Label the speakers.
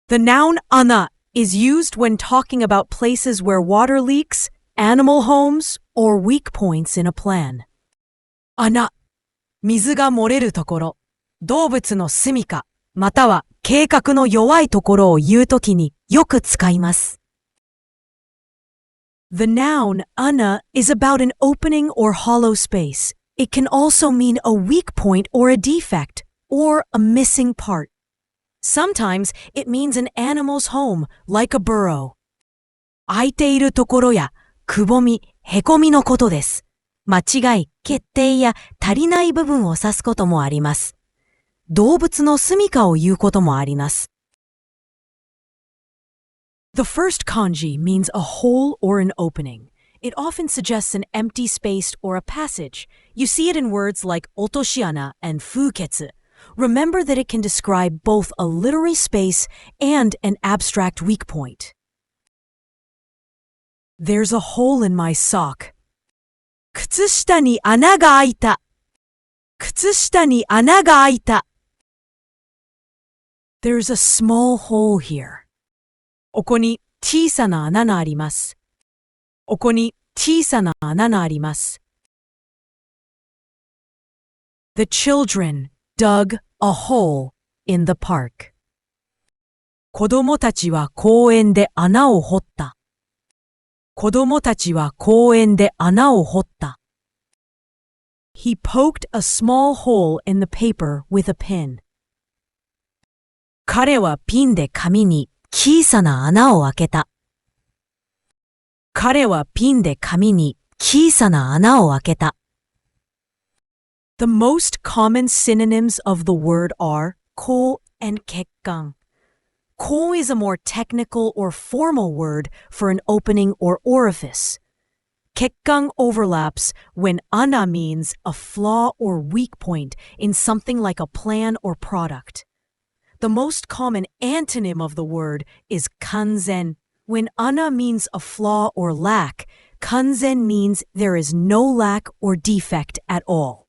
Speaker 1: The noun ana is used when talking about places where water leaks, animal homes, or weak points in a plan. 穴、水が漏れるところ、動物の住処、または計画の弱いところを言うときによく使います。The noun ana is about an opening or hollow space. It can also mean a weak point or a defect, or a missing part. Sometimes it means an animal's home, like a burrow. 空いているところや、くぼみ、へこみのことです。間違い、欠点や足りない部分を指すこともあります。動物の住処を言うこともあります。The first kanji means a hole or an opening. It often suggests an empty space or a passage. You see it in words like otoshiana and fuketsu. Remember that it can describe both a literary space and an abstract weak point. There's a hole in my sock. 靴下に穴が開いた。靴下に穴が開いた。There's a small hole here. ここに小さな穴があります。ここに小さな穴があります。The children dug a hole in the park. 子供たちは公園で穴を掘った。子供たちは公園で穴を掘った。He poked a small hole in the paper with a pin. 彼はピンで紙に小さな穴を開けた。彼はピンで紙に小さな穴を開けた。The most common synonyms of the word are ko and kekkan. Ko is a more technical or formal word for an opening or orifice. Kekkan overlaps when ana means a flaw or weak point in something like a plan or product. The most common antonym of the word is kanzen. When ana means a flaw or lack, kanzen means there is no lack or defect at all.